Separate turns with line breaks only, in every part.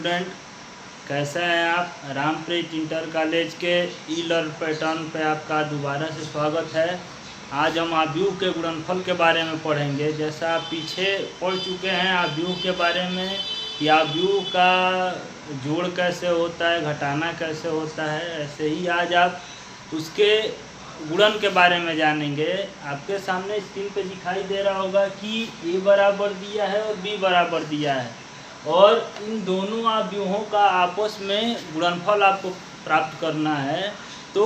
Student, कैसे हैं आप। रामप्रीत इंटर कॉलेज के ई लर्न पैटर्न पे आपका दोबारा से स्वागत है। आज हम आव्यूह के गुणनफल के बारे में पढ़ेंगे। जैसा आप पीछे पढ़ चुके हैं आव्यूह के बारे में कि आव्यूह का जोड़ कैसे होता है, घटाना कैसे होता है, ऐसे ही आज आप उसके गुणन के बारे में जानेंगे। आपके सामने स्क्रीन पे दिखाई दे रहा होगा कि a बराबर दिया है और b बराबर दिया है, और इन दोनों आव्यूहों का आपस में गुणनफल आपको प्राप्त करना है। तो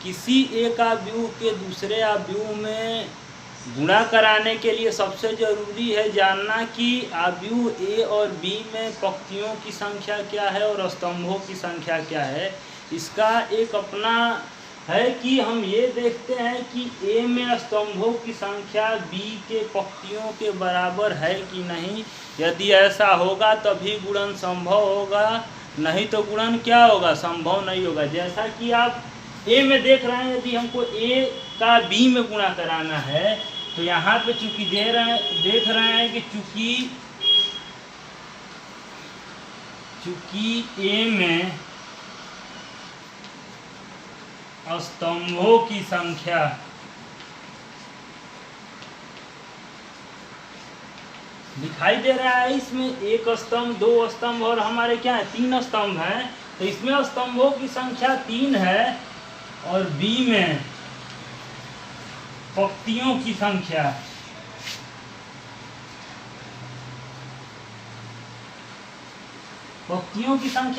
किसी एक आव्यूह के दूसरे आव्यूह में गुणा कराने के लिए सबसे ज़रूरी है जानना कि आव्यूह a और b में पंक्तियों की संख्या क्या है और स्तंभों की संख्या क्या है। इसका एक अपना है कि हम ये देखते हैं कि a में स्तंभों की संख्या b के पंक्तियों के बराबर है कि नहीं। यदि ऐसा होगा तभी गुणन संभव होगा, नहीं तो गुणन क्या होगा, संभव नहीं होगा। जैसा कि आप a में देख रहे हैं, यदि हमको a का b में गुणा कराना है तो यहाँ पे चूंकि देख रहे हैं कि चूंकि a में स्तंभों की संख्या दिखाई दे रहा है, इसमें एक स्तंभ, दो स्तंभ और हमारे क्या है, तीन स्तंभ हैं। तो इसमें स्तंभों की संख्या 3 है और b में पंक्तियों की संख्या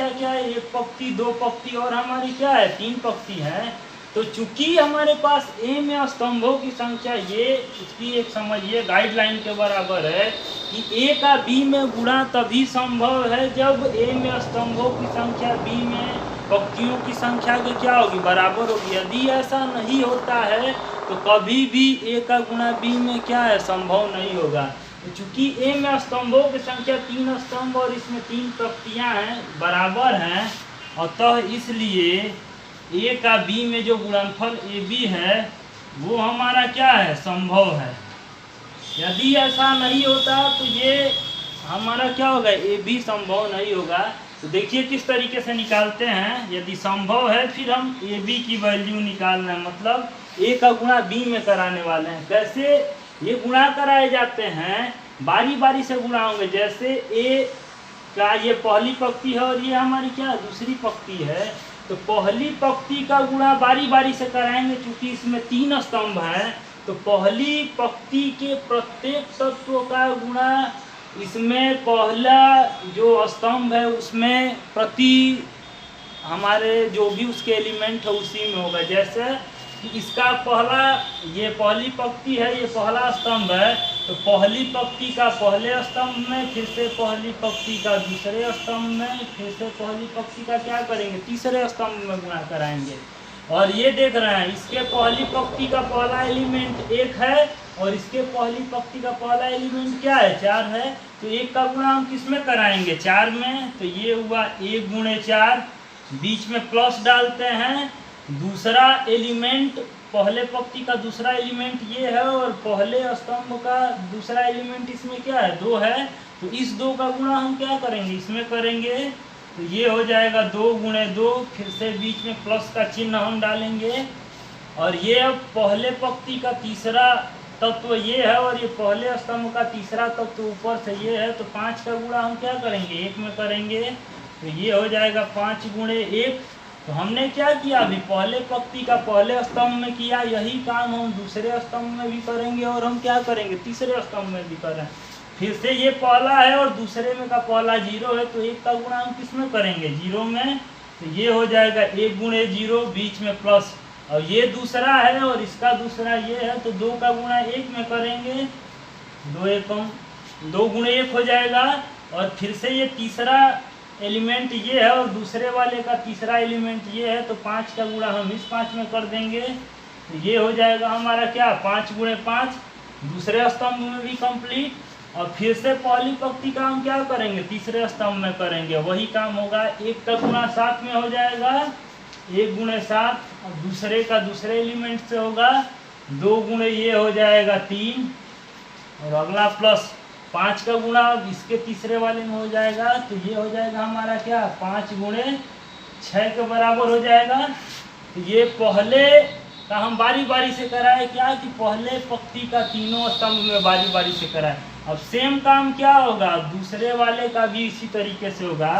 क्या है, एक पंक्ति, दो पंक्ति और हमारी क्या है, 3 पंक्ति है। तो चूंकि हमारे पास a में स्तंभों की संख्या ये इसकी एक समझिए गाइडलाइन के बराबर है कि a का b में गुणा तभी संभव है जब a में स्तंभों की संख्या b में पंक्तियों की संख्या के क्या होगी, बराबर होगी। यदि ऐसा नहीं होता है तो कभी भी a का गुणा b में क्या है, संभव नहीं होगा। चूंकि a में स्तंभों की संख्या 3 स्तंभ और इसमें 3 पंक्तियां हैं, बराबर हैं, अतः इसलिए a का b में जो गुणनफल ab है वो हमारा क्या है, संभव है। यदि ऐसा नहीं होता तो ये हमारा क्या होगा, ab संभव नहीं होगा। तो देखिए किस तरीके से निकालते हैं। यदि संभव है फिर हम ab की वैल्यू निकालना है, मतलब a का गुणा b में कराने वाले हैं। कैसे ये गुणा कराए जाते हैं, बारी बारी से गुणा होंगे। जैसे a का ये पहली पंक्ति है और ये हमारी क्या दूसरी पंक्ति है, तो पहली पंक्ति का गुणा बारी बारी से कराएंगे। क्योंकि इसमें 3 स्तंभ हैं तो पहली पंक्ति के प्रत्येक तत्व का गुणा इसमें पहला जो स्तंभ है उसमें प्रति हमारे जो भी उसके एलिमेंट है उसी में होगा। जैसे इसका पहला, ये पहली पंक्ति है, ये पहला स्तंभ है, तो पहली पंक्ति का पहले स्तंभ में, फिर से पहली पंक्ति का दूसरे स्तंभ में, फिर से पहली पंक्ति का क्या करेंगे, तीसरे स्तंभ में गुणा कराएंगे। और ये देख रहे हैं इसके पहली पंक्ति का पहला एलिमेंट 1 है और इसके पहली पंक्ति का पहला एलिमेंट क्या है, 4 है। तो 1 का गुणा हम किस में कराएंगे, 4 में। तो ये हुआ 1 गुणे 4, बीच में प्लस डालते हैं। दूसरा एलिमेंट, पहले पंक्ति का दूसरा एलिमेंट ये है और पहले स्तंभ का दूसरा एलिमेंट इसमें क्या है, 2 है। तो इस 2 का गुणा हम क्या करेंगे, इसमें करेंगे। तो ये हो जाएगा 2 गुणे 2, फिर से बीच में प्लस का चिन्ह हम डालेंगे। और ये अब पहले पंक्ति का तीसरा तत्व ये है और ये पहले स्तंभ का तीसरा तत्व ऊपर से ये है। तो 5 का गुणा हम क्या करेंगे, 1 में करेंगे। तो ये हो जाएगा 5 गुणे 1। तो हमने क्या किया, अभी पहले पंक्ति का पहले स्तंभ में किया, यही काम हम दूसरे स्तंभ में भी करेंगे और हम क्या करेंगे, तीसरे स्तंभ में भी करें। फिर से ये पहला है और दूसरे में का पहला 0 है, तो 1 का गुणा हम किस में करेंगे, 0 में। तो ये हो जाएगा 1 गुणे 0, बीच में प्लस, और ये दूसरा है और इसका दूसरा ये है, तो 2 का गुणा 1 में करेंगे। 2 गुणे 1 हो जाएगा। और फिर से ये तीसरा एलिमेंट ये है और दूसरे वाले का तीसरा एलिमेंट ये है, तो 5 का गुणा हम इस 5 में कर देंगे। तो ये हो जाएगा हमारा क्या, 5 गुणे 5, दूसरे स्तंभ में भी कंप्लीट। और फिर से पहली पंक्ति का हम क्या करेंगे, तीसरे स्तंभ में करेंगे, वही काम होगा। 1 का गुणा 7 में हो जाएगा, 1 गुणे 7, और दूसरे का दूसरे एलिमेंट से होगा 2 गुणे ये हो जाएगा 3, और अगला प्लस 5 का गुणा अब इसके तीसरे वाले में हो जाएगा, तो ये हो जाएगा हमारा क्या 5 गुणे 6 के बराबर हो जाएगा। तो ये पहले का हम बारी बारी से कराए क्या कि पहले पंक्ति का तीनों स्तंभ में बारी बारी से कराए। अब सेम काम क्या होगा, दूसरे वाले का भी इसी तरीके से होगा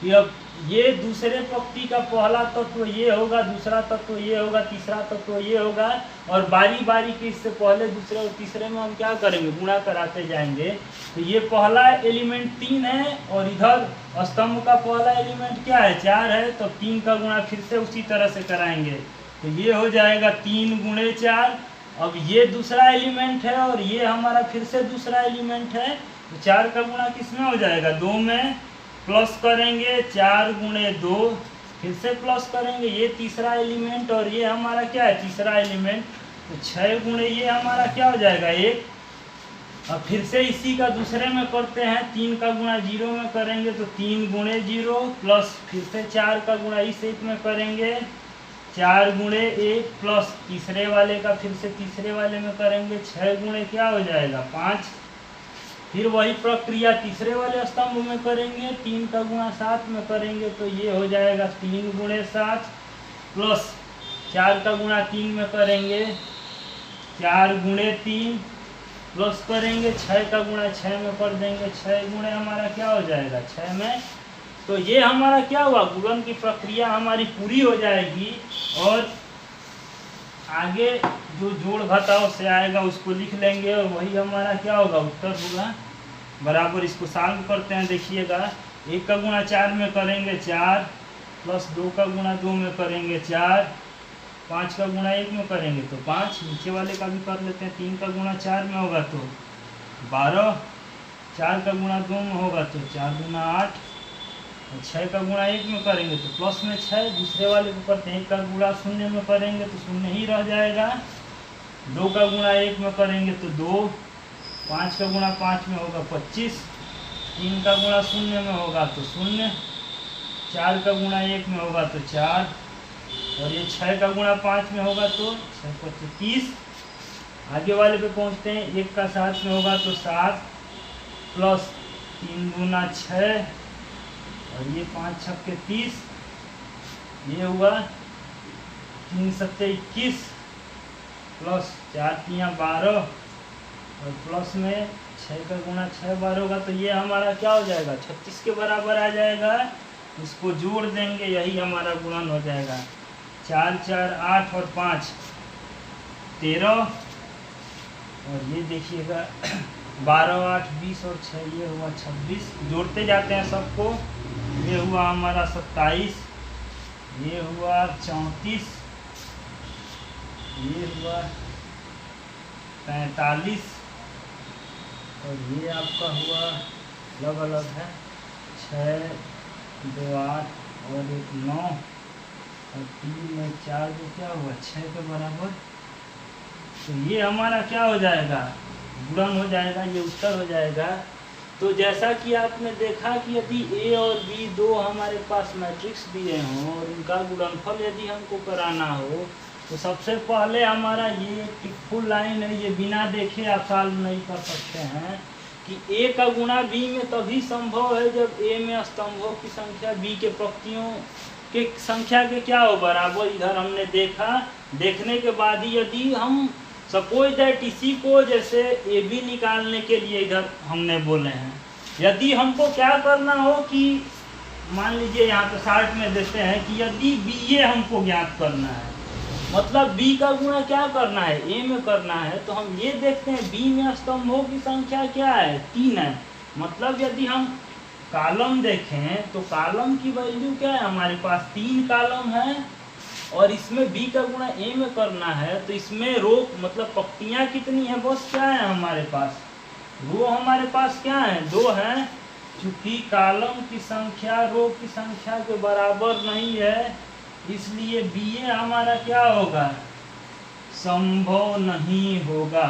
कि अब ये दूसरे पंक्ति का पहला तत्व ये होगा, दूसरा तत्व ये होगा, तीसरा तत्व ये होगा, और बारी बारी के इससे पहले दूसरे और तीसरे में हम क्या करेंगे, गुणा कराते जाएंगे। तो ये पहला एलिमेंट 3 है और इधर स्तंभ का पहला एलिमेंट क्या है 4 है, तो 3 का गुणा फिर से उसी तरह से कराएंगे। तो ये हो जाएगा 3 गुणे 4। अब ये दूसरा एलिमेंट है और ये हमारा फिर से दूसरा एलिमेंट है, तो 4 का गुणा किस में हो जाएगा 2 में, प्लस करेंगे 4 गुणे 2, फिर से प्लस करेंगे ये तीसरा एलिमेंट और ये हमारा क्या है तीसरा एलिमेंट, तो 6 गुणे ये हमारा क्या हो जाएगा 1। अब फिर से इसी का दूसरे में करते हैं, 3 का गुणा 0 में करेंगे तो 3 गुणे 0, प्लस फिर से 4 का गुणा इस एक में करेंगे 4 गुणे 1, प्लस तीसरे वाले का फिर से तीसरे वाले में करेंगे 6 गुणे क्या हो जाएगा 5। फिर वही प्रक्रिया तीसरे वाले स्तंभ में करेंगे, 3 का गुणा 7 में करेंगे तो ये हो जाएगा 3 गुणे 7, प्लस 4 का गुणा 3 में करेंगे 4 गुणे 3, प्लस करेंगे 6 का गुणा 6 में कर देंगे 6 गुणे हमारा क्या हो जाएगा 6 में। तो ये हमारा क्या हुआ, गुणन की प्रक्रिया हमारी पूरी हो जाएगी और आगे जो जोड़ घटाव से आएगा उसको लिख लेंगे और वही हमारा क्या होगा उत्तर होगा। बराबर इसको सॉल्व करते हैं, देखिएगा 1 का गुणा 4 में करेंगे 4, प्लस 2 का गुणा 2 में करेंगे 4, 5 का गुणा 1 में करेंगे तो 5, नीचे वाले का भी कर लेते हैं, 3 का गुणा 4 में होगा तो 12, 4 का गुणा 2 में होगा तो 4 गुणा 8, 6 का गुणा 1 में करेंगे तो प्लस में 6, दूसरे वाले को करते हैं 1 का गुणा 0 में करेंगे तो 0 ही रह जाएगा, 2 का गुणा 1 में करेंगे तो 2, 5 का गुणा 5 में होगा 25, 3 का गुणा 0 में होगा तो 0, 4 का गुणा 1 में होगा तो 4, और ये 6 का गुणा 5 में होगा तो 6 25 30। आगे वाले पे पहुँचते हैं, 1 का 7 में होगा तो 7, प्लस 3 गुना 6, और ये 5 छक्के 30, ये हुआ 3 सत्ते 21, प्लस 4 तियाँ 12, और प्लस में 6 का गुणा 6 बार होगा तो ये हमारा क्या हो जाएगा 36 के बराबर आ जाएगा। इसको जोड़ देंगे, यही हमारा गुणन हो जाएगा। 4 4 8 और 5 13, और ये देखिएगा 12 8 20 और 6 ये हुआ 26। जोड़ते जाते हैं सबको, ये हुआ हमारा 27, ये हुआ 34, ये हुआ 45, और ये आपका हुआ अलग अलग है 6 2 8 और 1 9 और 3 में 4 जो क्या हुआ 6 के बराबर। तो ये हमारा क्या हो जाएगा गुणन हो जाएगा, ये उत्तर हो जाएगा। तो जैसा कि आपने देखा कि यदि ए और बी दो हमारे पास मैट्रिक्स दिए हों और उनका गुणनफल यदि हमको कराना हो तो सबसे पहले हमारा ये टिकफुल लाइन है, ये बिना देखे आप सॉल्व नहीं कर सकते हैं कि ए का गुणा बी में तभी संभव है जब ए में स्तंभों की संख्या बी के पंक्तियों के संख्या के क्या हो बराबर। इधर हमने देखा, देखने के बाद ही यदि हम सपोज दैट इसी को जैसे ए बी निकालने के लिए इधर हमने बोले हैं, यदि हमको क्या करना हो कि मान लीजिए यहाँ पे शार्ट में देते हैं कि यदि बी ए हमको ज्ञात करना है, मतलब बी का गुणा क्या करना है ए में करना है, तो हम ये देखते हैं बी में स्तंभों की संख्या क्या है 3 है। मतलब यदि हम कॉलम देखें तो कॉलम की वैल्यू क्या है हमारे पास 3 कॉलम है, और इसमें बी का गुणा ए में करना है तो इसमें रो मतलब पंक्तियाँ कितनी है बस क्या है हमारे पास रो हमारे पास क्या है 2 है। चूंकि कॉलम की संख्या रो की संख्या के बराबर नहीं है इसलिए बी ए हमारा क्या होगा संभव नहीं होगा।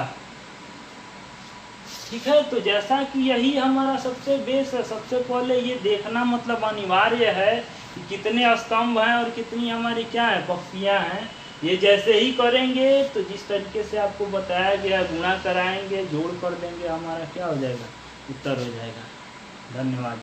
ठीक है, तो जैसा कि यही हमारा सबसे बेस है, सबसे पहले ये देखना मतलब अनिवार्य है कि कितने स्तंभ हैं और कितनी हमारी क्या है पंक्तियाँ हैं। ये जैसे ही करेंगे तो जिस तरीके से आपको बताया गया गुणा कराएंगे जोड़ कर देंगे हमारा क्या हो जाएगा उत्तर हो जाएगा। धन्यवाद।